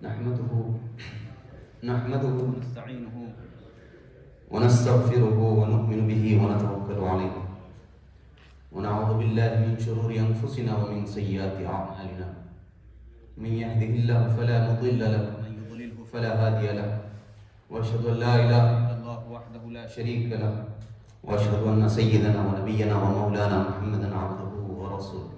نحمده ونستعينه ونستغفره ونؤمن به ونتوكل عليه ونعوذ بالله من شرور أنفسنا ومن سيئات أعمالنا من يهده الله فلا مضل له ومن يضلله فلا هادي له وأشهد أن لا إله إلا الله وحده لا شريك له وأشهد أن سيدنا ونبينا ومولانا محمدا عبده ورسوله.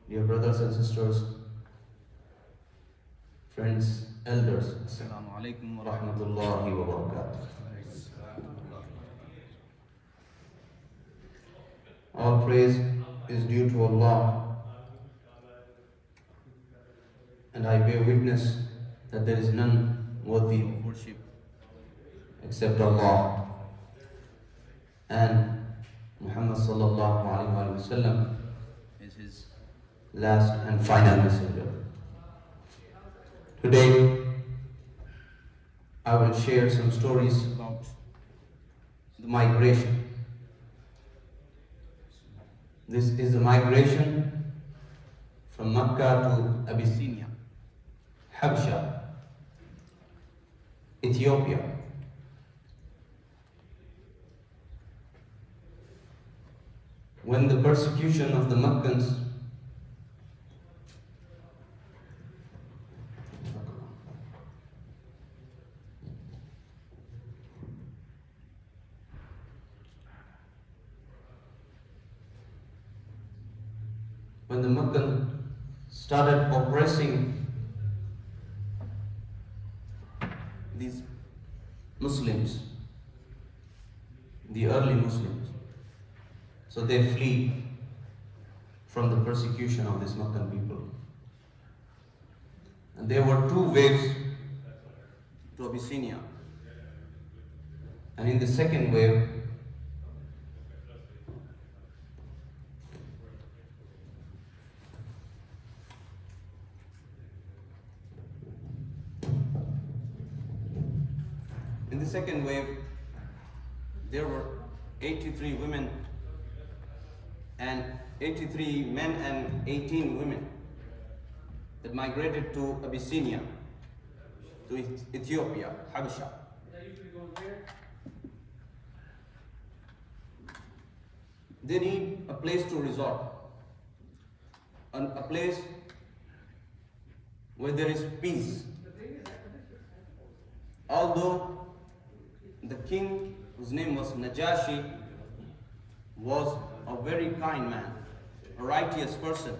Dear brothers and sisters, friends, elders, Assalamu alaikum wa rahmatullahi wa barakatuh. All praise is due to Allah, and I bear witness that there is none worthy of worship except Allah, and Muhammad sallallahu alaihi wasallam is his last and final messenger. Today, I will share some stories about the migration. This is the migration from Mecca to Abyssinia, Habsha, Ethiopia. When the persecution of the Meccans started oppressing these Muslims, the early Muslims, so they flee from the persecution of these Meccan people. And there were two waves to Abyssinia, and in the second wave, there were 83 women and 83 men and 18 women that migrated to Abyssinia, to Ethiopia, Habsha. They need a place to resort, a place where there is peace. Although the king, whose name was Najashi, was a very kind man, a righteous person.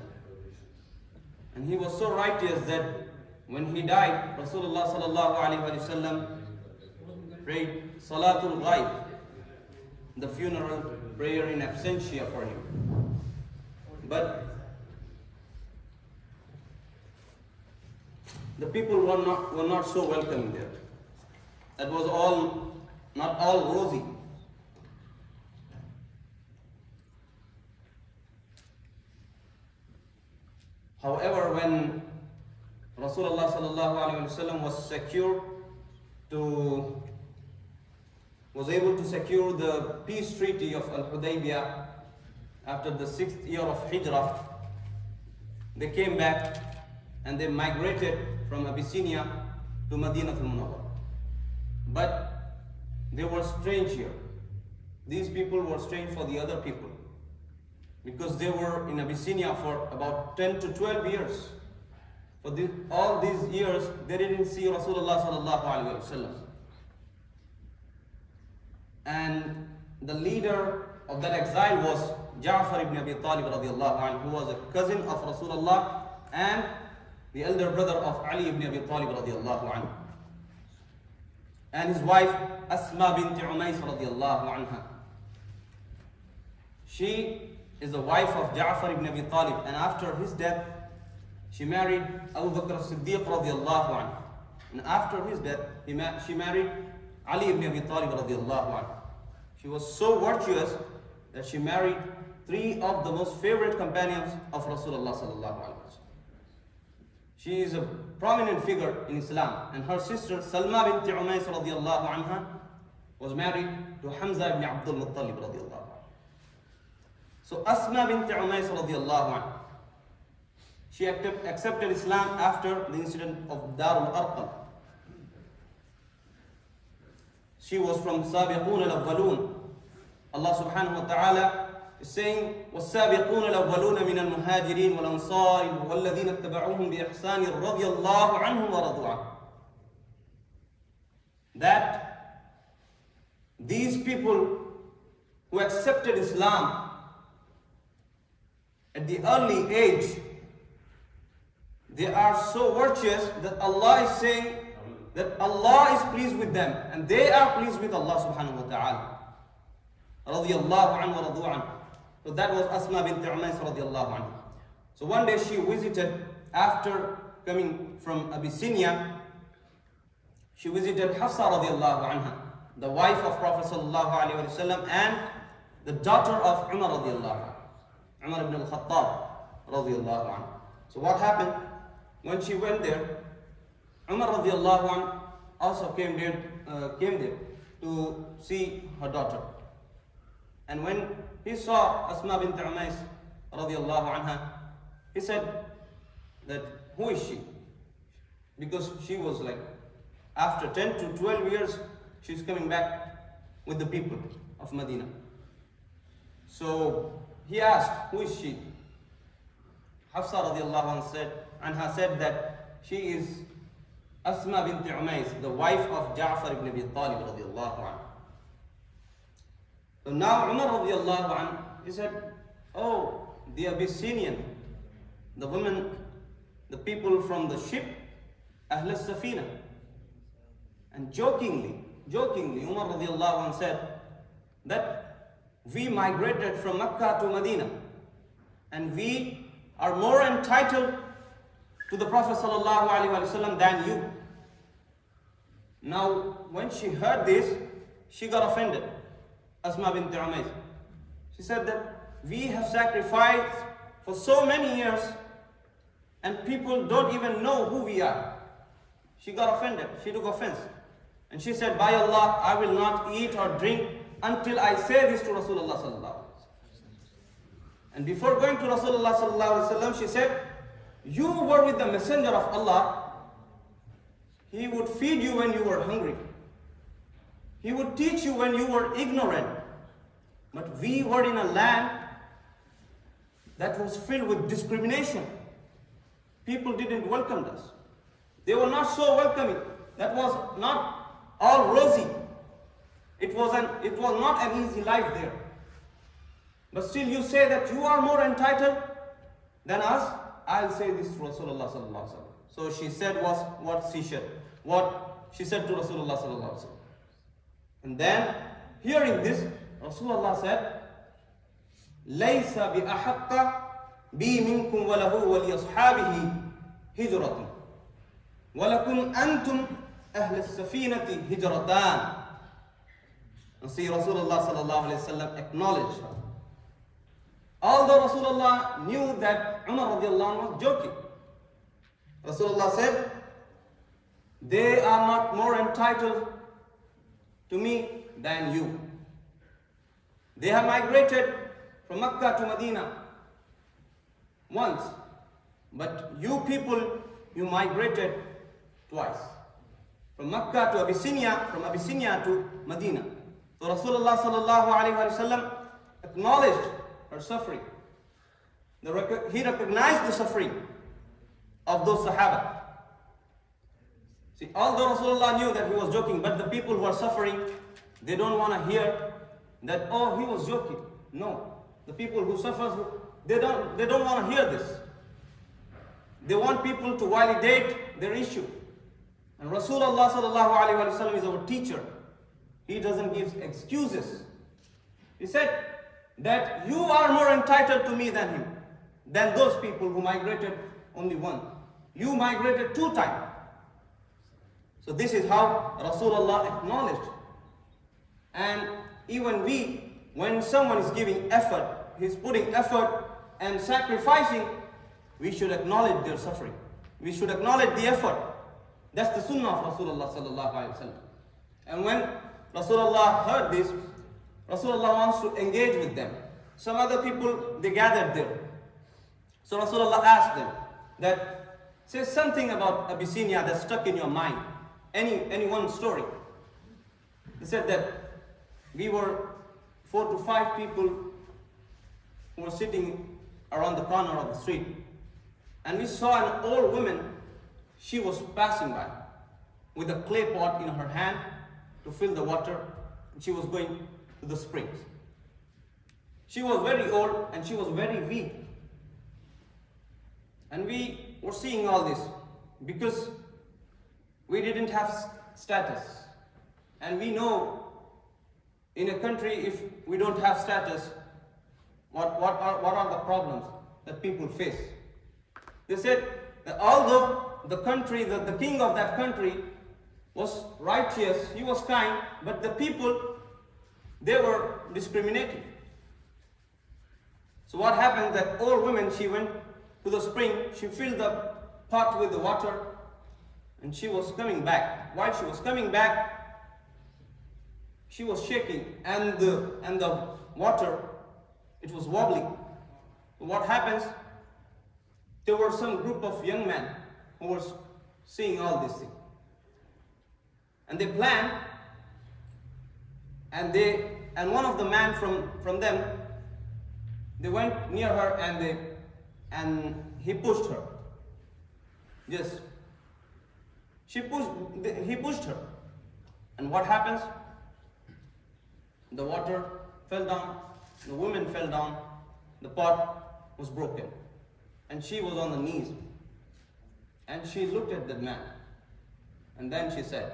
And he was so righteous that when he died, Rasulullah sallallahu alaihi wasallam prayed Salatul Ghaib, the funeral prayer in absentia for him. But the people were not so welcoming there. That was not all rosy. However, when Rasulullah sallallahu alaihi wasallam was able to secure the peace treaty of Al-Hudaybiyah after the 6th year of Hijrah, they came back and they migrated from Abyssinia to Madinatul Munawwar. But they were strange here. These people were strange for the other people, because they were in Abyssinia for about 10 to 12 years. For all these years, they didn't see Rasulullah sallallahu alaihi wasallam. And the leader of that exile was Ja'far ibn Abi Talib radiallahu anhu, who was a cousin of Rasulullah and the elder brother of Ali ibn Abi Talib radiallahu anhu. And his wife Asma bint Umays radiallahu anha. She is the wife of Ja'far ibn Abi Talib, and after his death, she married Abu Bakr as-Siddiq radiallahu anhu. And after his death, she married Ali ibn Abi Talib radiallahu anhu. She was so virtuous that she married 3 of the most favorite companions of Rasulullah sallallahu alaihi wasallam. She is a prominent figure in Islam, and her sister Salma bint Umays radiallahu anha was married to Hamza ibn Abdul Muttalib radiallahu anhu. So Asma bint Umays radiyallahu anha, she accepted Islam after the incident of Darul Arqam. She was from Sabiqun al-Awwalun. Allah subhanahu wa ta'ala is saying, وَالسَّابِقُونَ الْأَوَّلُونَ مِنَ الْمُهَاجِرِينَ وَالْأَنصَارِ وَالَّذِينَ اتَّبَعُوهُم بِإِحْسَانٍ رَضِيَ اللَّهُ عَنْهُمْ وَرَضُوا عَنْهُ. That these people who accepted Islam at the early age, they are so virtuous that Allah is saying that Allah is pleased with them and they are pleased with Allah subhanahu wa ta'ala. Radiyallahu anhu wa radu anhu. So that was Asma bint Umays radiyallahu anhu. So one day she visited, after coming from Abyssinia, she visited Hafsa radiyallahu anha, the wife of Prophet sallallahu alaihi wasallam and the daughter of Umar radiyallahu anhu, Umar ibn al-Khattab radiyallahu anhu. So what happened? When she went there, Umar radiyallahu anhu also came there to see her daughter. And when he saw Asma bint Umays radiyallahu anha, he said that, who is she? Because she was like, after 10 to 12 years, she's coming back with the people of Medina. So he asked, who is she? Hafsa radiyallahu anha said that she is Asma bint Umays, the wife of Ja'far ibn Abi Talib radiyallahu anhu. So now Umar radiyallahu anhu, he said, oh, the Abyssinian, the women, the people from the ship, Ahl al-Safina. And jokingly, Umar radiyallahu anhu said that we migrated from Mecca to Medina and we are more entitled to the Prophet sallallahu alaihi wasallam than you. Now, when she heard this, she got offended. Asma bint Umays. She said that we have sacrificed for so many years and people don't even know who we are. She got offended. She took offense. And she said, by Allah, I will not eat or drink until I say this to Rasulullah sallallahu alaihi wasallam. And before going to Rasulullah sallallahu alaihi wasallam, she said, you were with the Messenger of Allah. He would feed you when you were hungry. He would teach you when you were ignorant. But we were in a land that was filled with discrimination. People didn't welcome us. They were not so welcoming. That was not all rosy. It was not an easy life there. But still you say that you are more entitled than us. I'll say this to Rasulullah sallallahu alaihi wasallam. So she said what she said to Rasulullah sallallahu alaihi wasallam. And then, hearing this, Rasulullah said, لَيْسَ بِأَحَقَّ بِي مِنْكُمْ وَلَهُ وَلِيَصْحَابِهِ هِجْرَةٌ وَلَكُمْ أَنْتُمْ أَهْلَ السَّفِينَةِ هِجْرَتَانِ. And see, Rasulullah sallallahu alaihi wasallam acknowledged her. Although Rasulullah knew that Umar radiallahu anhu was joking, Rasulullah said, they are not more entitled to me than you. They have migrated from Mecca to Medina once, but you people, you migrated twice. From Mecca to Abyssinia, from Abyssinia to Medina. So Rasulullah sallallahu alaihi wasallam acknowledged her suffering. He recognized the suffering of those Sahaba. See, although Rasulullah knew that he was joking, but the people who are suffering, they don't want to hear that, oh, he was joking. No. The people who suffer, they don't want to hear this. They want people to validate their issue. And Rasulullah sallallahu alaihi wasallam is our teacher. He doesn't give excuses. He said that you are more entitled to me than him, than those people who migrated only once. You migrated 2 times. So this is how Rasulullah acknowledged. And even we, when someone is giving effort, he's putting effort and sacrificing, we should acknowledge their suffering. We should acknowledge the effort. That's the sunnah of Rasulullah sallallahu alaihi wasallam. And when Rasulullah heard this, Rasulullah wants to engage with them. some other people, they gathered there. So Rasulullah asked them that, say something about Abyssinia that stuck in your mind. Any one story. They said that we were 4 to 5 people who were sitting around the corner of the street. And we saw an old woman, she was passing by with a clay pot in her hand to fill the water. And she was going to the springs. She was very old and she was very weak. And we were seeing all this because we didn't have status. And we know in a country, if we don't have status, what are the problems that people face? They said that although the country, the king of that country was righteous, he was kind, but the people, they were discriminating. So what happened, that old woman, she went to the spring, she filled the pot with the water, and she was coming back. While she was coming back, she was shaking, and the water, it was wobbling. So what happens? There were some group of young men who were seeing all this thing. And they planned, and one of the men from them, they went near her and he pushed her. Yes. He pushed her. And what happens? The water fell down, the woman fell down, the pot was broken. And she was on the knees. And she looked at that man. And then she said,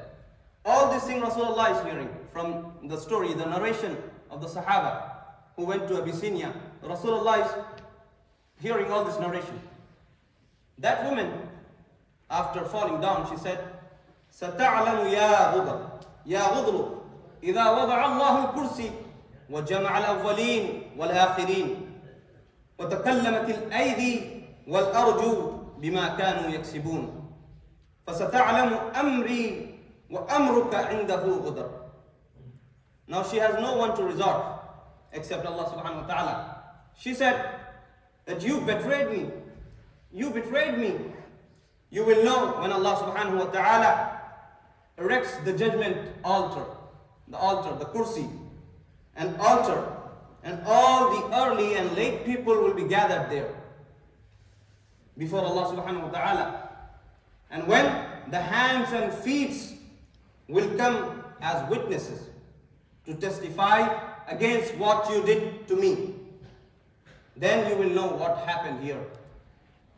all this thing Rasulullah is hearing from the story, the narration of the Sahaba who went to Abyssinia. Rasulullah is hearing all this narration. That woman, after falling down, she said, سَتَعْلَمُ يَا غُضَرُ يَا غُضْرُ إِذَا وَضَعَ اللَّهُ الْكُرْسِي وَجَمَعَ الْأَوَّلِينَ وَالْآخِرِينَ وَتَكَلَّمَتِ الْأَيْدِي وَالْأَرْجُلُ بِمَا كَانُوا يَكْسِبُونَ فَسَتَعْلَمُ أَمْرِي وَأَمْرُكَ عِنْدَهُ غُضَرُ. Now she has no one to resort except Allah subhanahu wa ta'ala. She said that you betrayed me. You betrayed me. You will know when Allah subhanahu wa ta'ala erects the judgment altar, the kursi, and altar, and all the early and late people will be gathered there before Allah subhanahu wa ta'ala. And when the hands and feet will come as witnesses to testify against what you did to me, then you will know what happened here.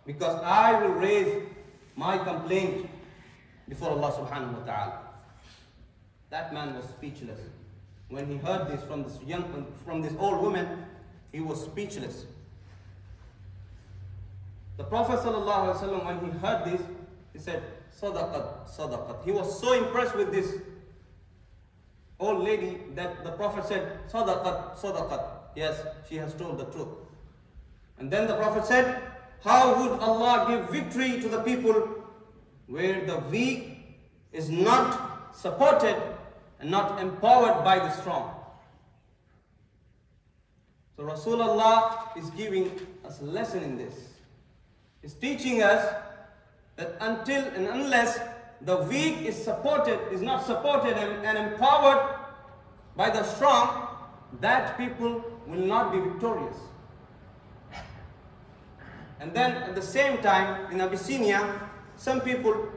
Because I will raise my complaint before Allah subhanahu wa ta'ala. That man was speechless. When he heard this from this old woman, he was speechless. The Prophet sallallahu alaihi wasallam, when he heard this, he said, Sadaqat, Sadaqat. He was so impressed with this old lady that the Prophet said, Sadaqat, Sadaqat. Yes, she has told the truth. And then the Prophet said, how would Allah give victory to the people where the weak is not supported and not empowered by the strong? So Rasulullah is giving us a lesson in this. He's teaching us that until and unless the weak is not supported and empowered by the strong, that people will not be victorious. And then at the same time, in Abyssinia, some people,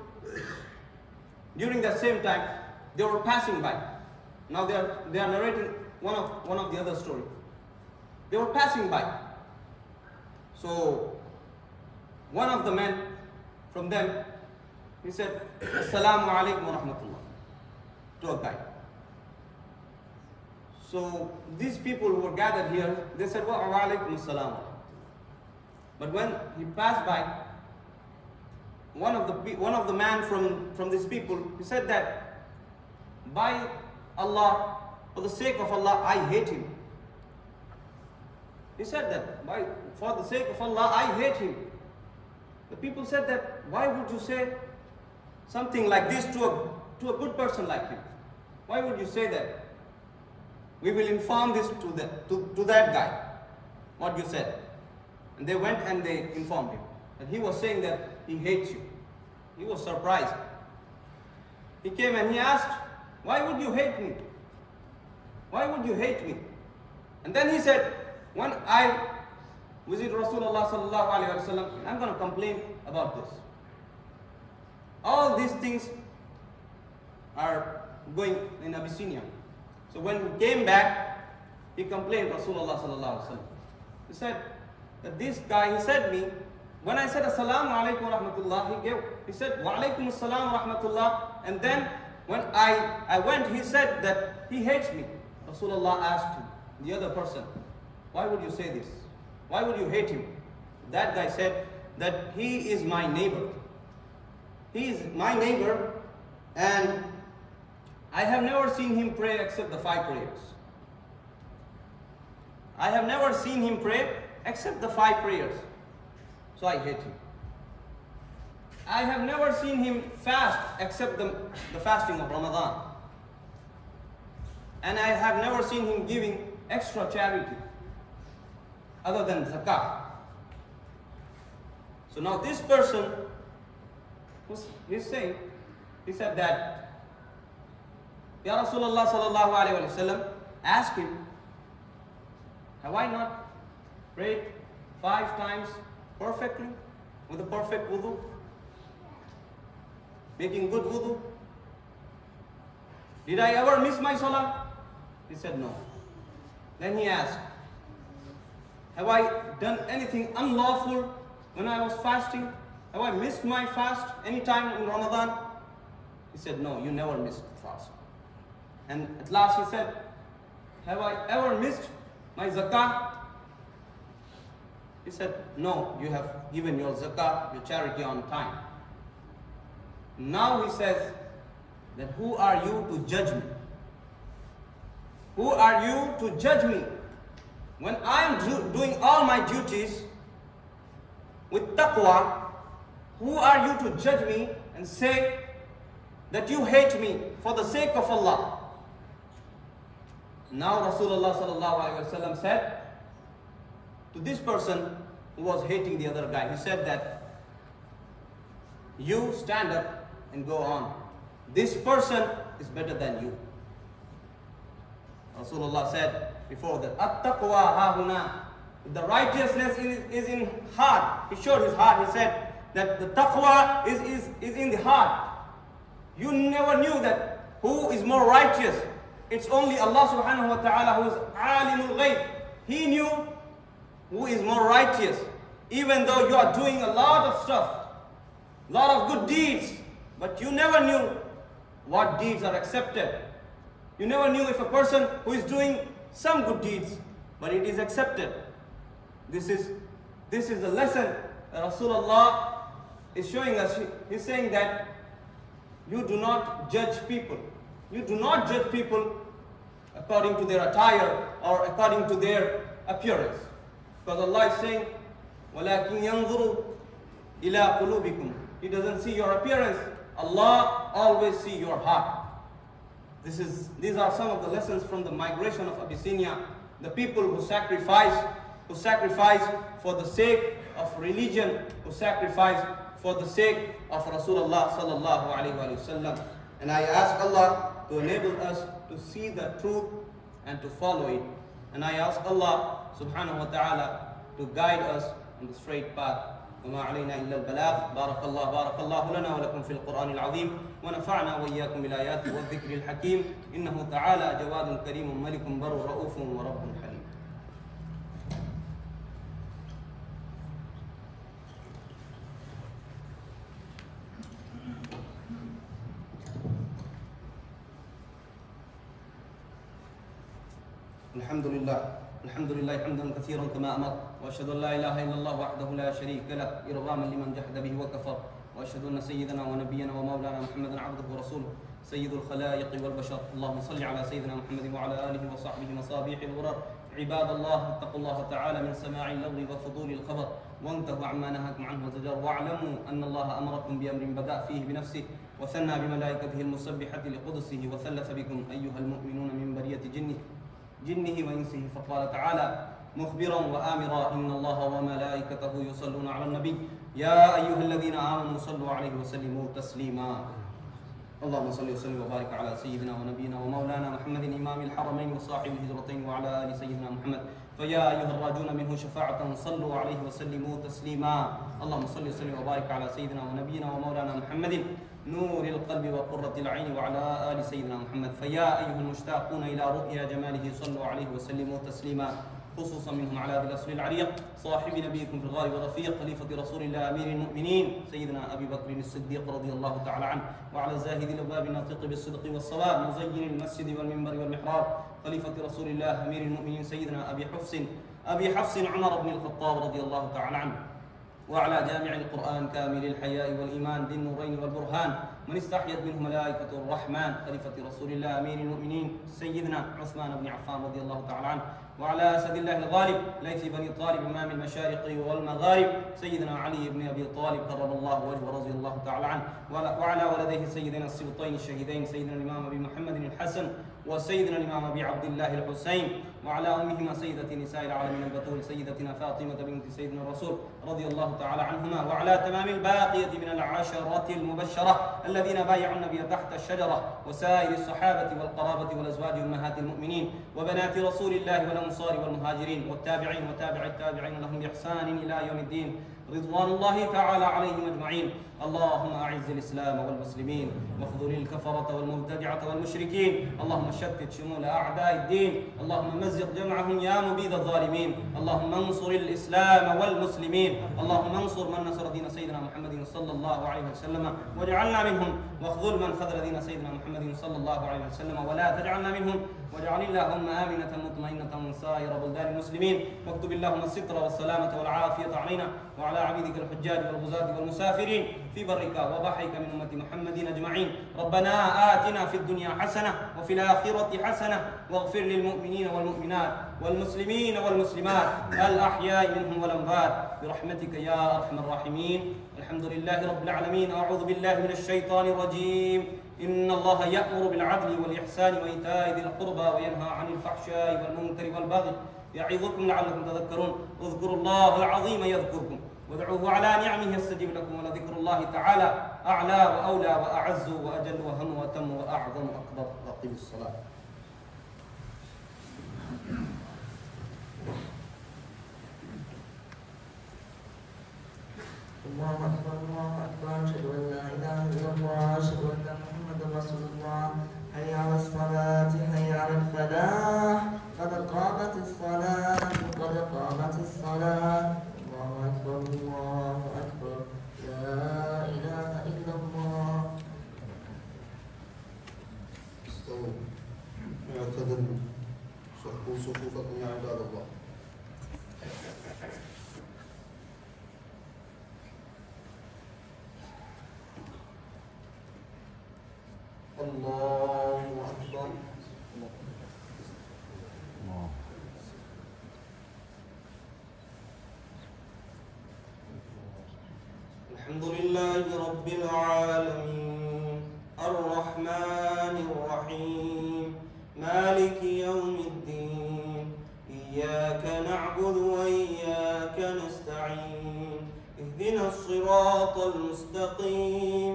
during that same time, they were passing by. Now they are narrating one of the other story. They were passing by. So one of the men from them, he said, Assalamu alaikum wa rahmatullah, to a guy. So these people who were gathered here, they said, wa alaikum assalam. But when he passed by, one of the man from these people, he said that, by Allah, for the sake of Allah, I hate him. He said that, for the sake of Allah, I hate him. The people said that, why would you say something like this to a good person like him? Why would you say that? We will inform this to that guy. what you said. And they went and they informed him. And he was saying that he hates you. He was surprised. He came and he asked, why would you hate me? Why would you hate me? And then he said, when I visit Rasulullah sallallahu alaihi wasallam, I'm going to complain about this. All these things are going in Abyssinia. So when he came back, he complained Rasulullah sallallahu alaihi wasallam. He said that this guy, he said me, when I said assalamu alaikum wa rahmatullah, he said wa alaikum assalam wa rahmatullah, and then when I went, he said that he hates me. Rasulullah asked him, the other person, why would you say this? Why would you hate him? That guy said that he is my neighbor. He is my neighbor, and I have never seen him pray except the 5 prayers. I have never seen him pray except the 5 prayers. So I hate him. I have never seen him fast except the fasting of Ramadan. And I have never seen him giving extra charity other than zakah. So now this person, he said that, Ya Rasulullah sallallahu alayhi wa sallam, ask him, have I not prayed 5 times perfectly with a perfect wudu? Making good wudu? Did I ever miss my salah? He said no. Then he asked, have I done anything unlawful when I was fasting? Have I missed my fast any time in Ramadan? He said, no, you never missed fast. And at last he said, have I ever missed my zakah? He said, no, you have given your zakah, your charity on time. Now he says that who are you to judge me? Who are you to judge me when I am doing all my duties with taqwa? Who are you to judge me and say that you hate me for the sake of Allah? Now Rasulullah sallallahu alaihi wasallam said to this person who was hating the other guy, he said that you stand up and go on. This person is better than you. Rasulullah said before that, at-taqwa hahuna, the righteousness is in heart. He showed his heart. He said that the taqwa is in the heart. You never knew that who is more righteous. It's only Allah subhanahu wa ta'ala who is alimul ghayb. He knew who is more righteous. Even though you are doing a lot of stuff, a lot of good deeds, but you never knew what deeds are accepted. You never knew if a person who is doing some good deeds, but it is accepted. This is the lesson that Rasulullah is showing us. He's saying that you do not judge people. You do not judge people according to their attire or according to their appearance. Because Allah is saying, وَلَكِنْ يَنْظُرُ إِلَىٰ قُلُوبِكُمْ. He doesn't see your appearance. Allah always sees your heart. These are some of the lessons from the migration of Abyssinia. The people who sacrifice for the sake of religion, who sacrifice for the sake of Rasulullah sallallahu alaihi wasallam. And I ask Allah to enable us to see the truth and to follow it. And I ask Allah subhanahu wa ta'ala to guide us on the straight path. وما علينا إلا البلاغ. بارك الله لنا ولكم في القرآن العظيم ونفعنا وإياكم بالآيات والذكر الحكيم إنه تعالى جواد كريم ملك بر رؤوف ورب حليم. الحمد لله حمدا كثيرا كما أمر وأشهد أن لا إله إلا الله وحده لا شريك له إرغاما لمن جحد به وكفر وأشهد أن سيدنا ونبينا ومولانا محمدا عبده ورسوله سيد الخلائق والبشر. اللهم صل على سيدنا محمد وعلى آله وصحبه مصابيح الغرر. عباد الله اتقوا الله تعالى من سماع اللغو وفضول الخبر وانتهوا عما نهاكم عنه وزجر واعلموا أن الله أمركم بأمر بدأ فيه بنفسه وثنى بملائكته المسبحة لقدسه وثلث بكم أيها المؤمنون من برية جنه وإنسه فقال تعالى مخبرا وآمرا إن الله وملائكته يصلون على النبي يا أيها الذين آمنوا صلوا عليه وسلموا تسليما. اللهم صل وسلم وبارك على سيدنا ونبينا ومولانا محمد إمام الحرمين وصاحب الهجرتين وعلى آل سيدنا محمد. فيا أيها الراجون منه شفاعة صلوا عليه وسلموا تسليما. اللهم صل وسلم وبارك على سيدنا ونبينا ومولانا محمد نور القلب وقرة العين وعلى آل سيدنا محمد. فيا أيها المشتاقون إلى رؤيا جماله صلوا عليه وسلموا تسليما. خصوصا منهم على ذي الأصل العلية صاحب نبيكم في الغار والرفيق خليفة رسول الله أمير المؤمنين سيدنا أبي بكر الصديق رضي الله تعالى عنه، وعلى زاهد الأبواب الناطق بالصدق والصواب مزين المسجد والمنبر والمحراب خليفة رسول الله أمير المؤمنين سيدنا أبي حفص عمر بن الخطاب رضي الله تعالى عنه، وعلى جامع القرآن كامل الحياء والإيمان ذي النورين والبرهان من استحيت منه ملائكة الرحمن خليفة رسول الله أمير المؤمنين سيدنا عثمان بن عفان رضي الله تعالى عنه، وعلى أسد الله الغالب ليث بني طالب إمام المشارق والمغارب سيدنا علي بن أبي طالب كرم الله وجهه رضي الله تعالى عنه، وعلى ولديه سيدنا السبطين الشهيدين سيدنا الإمام أبي محمد الحسن وسيدنا الإمام أبي عبد الله الحسين، وعلى أمهما سيدة نساء العالمين البتول سيدتنا فاطمة بنت سيدنا الرسول رضي الله تعالى عنهما، وعلى تمام الباقية من العشرة المبشرة الذين بايعوا النبي تحت الشجرة وسائر الصحابة والقرابة والأزواج أمهات المؤمنين وبنات رسول الله والأنصار والمهاجرين والتابعين وتابع التابعين لهم بإحسان إلى يوم الدين رضوان الله تعالى عليهم أجمعين. اللهم أعز الإسلام والمسلمين واخذل الكفرة والمبتدعة والمشركين. اللهم شتت شمول أعداء الدين. اللهم مزق جمعهم يا مبيد الظالمين. اللهم انصر الإسلام والمسلمين. اللهم انصر من نصر دين سيدنا محمد صلى الله عليه وسلم واجعلنا منهم، واخذل من خذل دين سيدنا محمد صلى الله عليه وسلم ولا تجعلنا منهم، واجعل اللهم آمنة مطمئنة سائر بلدان المسلمين، واكتب اللهم الستر والسلامة والعافية علينا وعلى عبيدك الحجاج والغزاة والمسافرين في برك وبحرك من أمة محمد أجمعين. ربنا آتنا في الدنيا حسنة وفي الآخرة حسنة واغفر للمؤمنين والمؤمنات والمسلمين والمسلمات الأحياء منهم والأموات برحمتك يا أرحم الراحمين. الحمد لله رب العالمين. أعوذ بالله من الشيطان الرجيم. إن الله يأمر بالعدل والإحسان وإيتاء ذي القربى وينهى عن الفحشاء والمنكر والبغي يعظكم لعلكم تذكرون. اذكروا الله العظيم يذكركم وادعوه على نعمه يستجب لكم، ولذكر الله تعالى أعلى وأولى وأعز وأجل وهم وأتم وأعظم وأكبر. أقم الصلاة. الله أكبر الله أكبر. أشهد أن لا إله إلا الله أشهد أن محمدا رسول الله. حي على الصلاة حي على الفلاح قد قامت الصلاة قد قامت الصلاة. الله أكبر الله أكبر لا إله إلا الله. استووا اعتدلوا صفوا صفوفكم يا عباد الله. الله أكبر. الحمد لله رب العالمين الرحمن الرحيم مالك يوم الدين إياك نعبد وإياك نستعين اهدنا الصراط المستقيم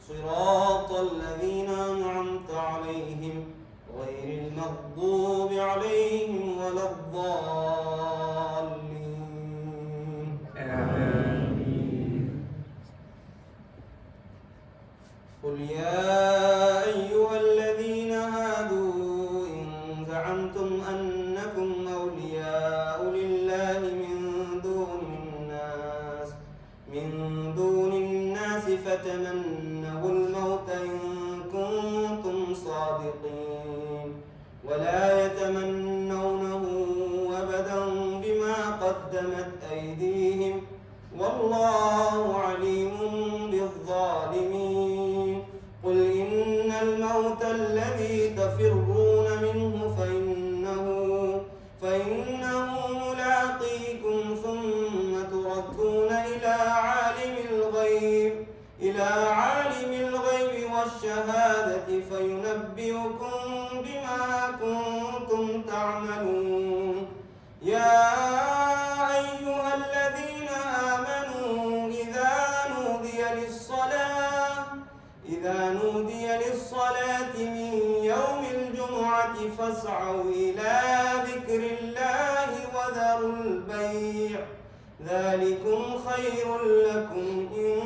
صراط الذين أنعمت عليهم غير المغضوب عليهم ولا الضالين. آمين. قل يا أيها الذين هادوا إن زعمتم أنكم أولياء لله من دون الناس فتمنوا الموت إن كنتم صادقين ولا يتمنونه أبدا بما قدمت أيديهم والله عليم بالظالمين. قل إن الموت الذي تفرون منه فإنه ملاقيكم ثم تردون إلى عالم الغيب والشهادة فينبئكم بما كنتم تعملون. يا السميع ذلكم خير لكم إن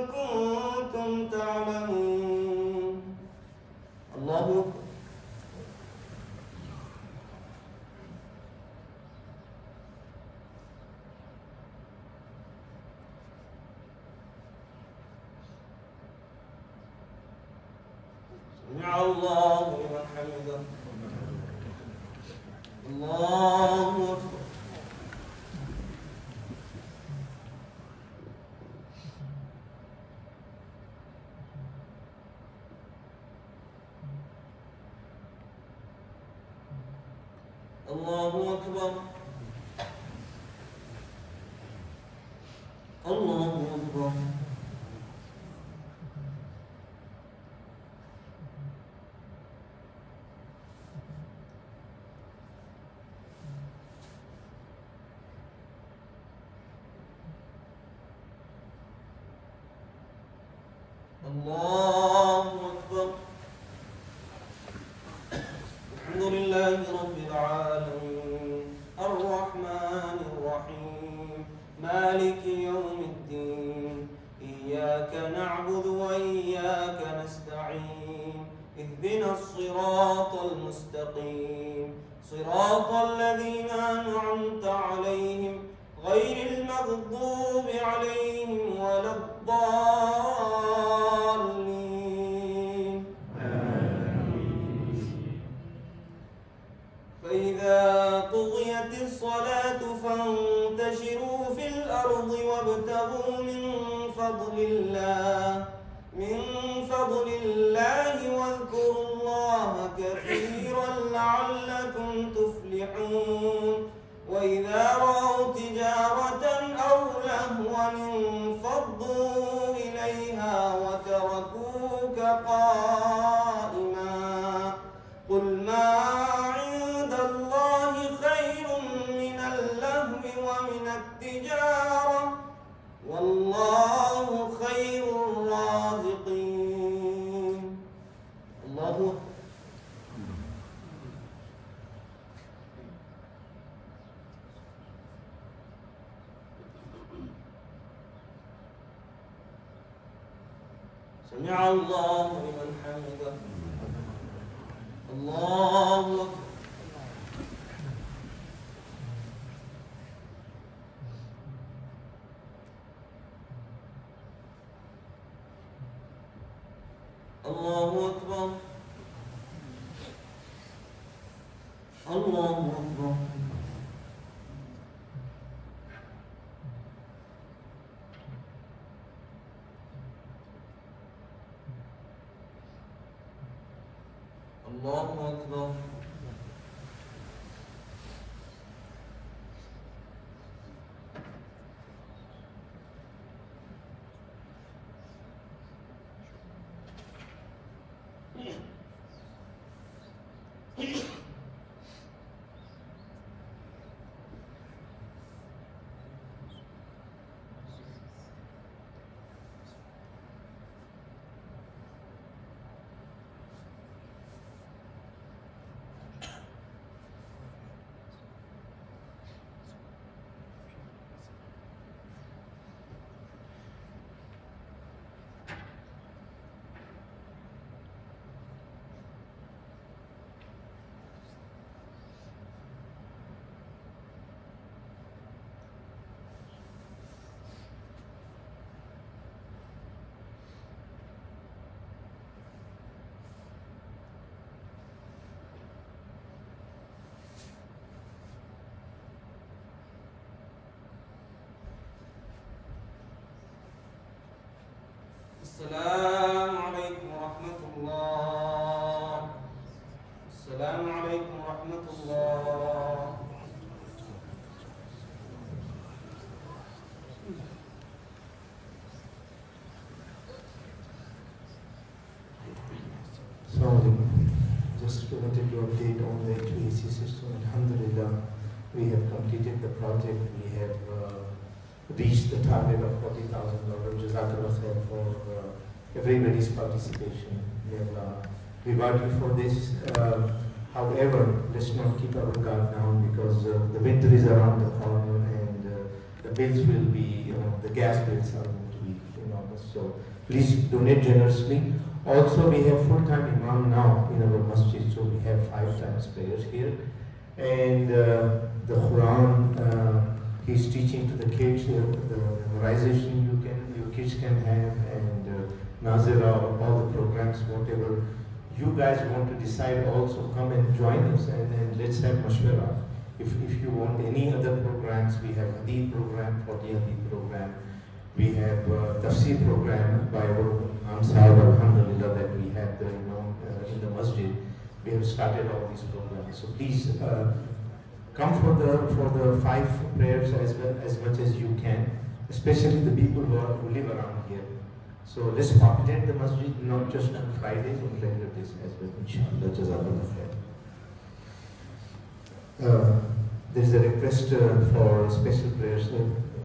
كنتم تعلمون. الله أكبر. سمع الله لمن حمده. الله أكبر. الله أكبر. الله أكبر. الله أكبر. الحمد لله رب العالمين الرحمن الرحيم مالك يوم الدين إياك نعبد وإياك نستعين اهدنا الصراط المستقيم صراط الذين أنعمت عليهم غير المغضوب عليهم ولا الضالين. فإذا قضيت الصلاة فانتشروا في الأرض وابتغوا من فضل الله واذكروا الله كثيرا لعلكم تفلحون. وإذا رأوا تجارة أو لهوا انفضوا إليها وتركوك قائما قل ما عند الله خير من اللهو ومن التجارة والله خير الرازقين. الله أكبر. سمع الله لمن حمده. الله أكبر. الله أكبر. الله أكبر. الله أكبر. السلام عليكم ورحمة الله. السلام عليكم ورحمة الله. Just wanted to update on the HVAC system. Alhamdulillah, we have completed the project. We have reached the target of $40,000. Jazakallah khair for everybody's participation. We have rewarded for this. However, let's not keep our guard down because the winter is around the corner and bills will be, the gas bills are going to be enormous. So please donate generously. Also, we have full-time Imam now in our masjid, so we have 5 times prayers here. And the Quran, he's teaching to the kids, the memorization your kids can have, and Nazira, all the programs, whatever you guys want to decide, also come and join us and let's have mashwara. If you want any other programs, we have Hadith program, 40 Hadith program, we have Tafsir program by our Imam Sahib, alhamdulillah, that we have the in the masjid. We have started all these programs. So please come for the 5 prayers as much as you can, especially the people who live around here. So let's populate the masjid, not just on Fridays, on regular days as well, inshallah. Jazakallah khair. There is a request for special prayers.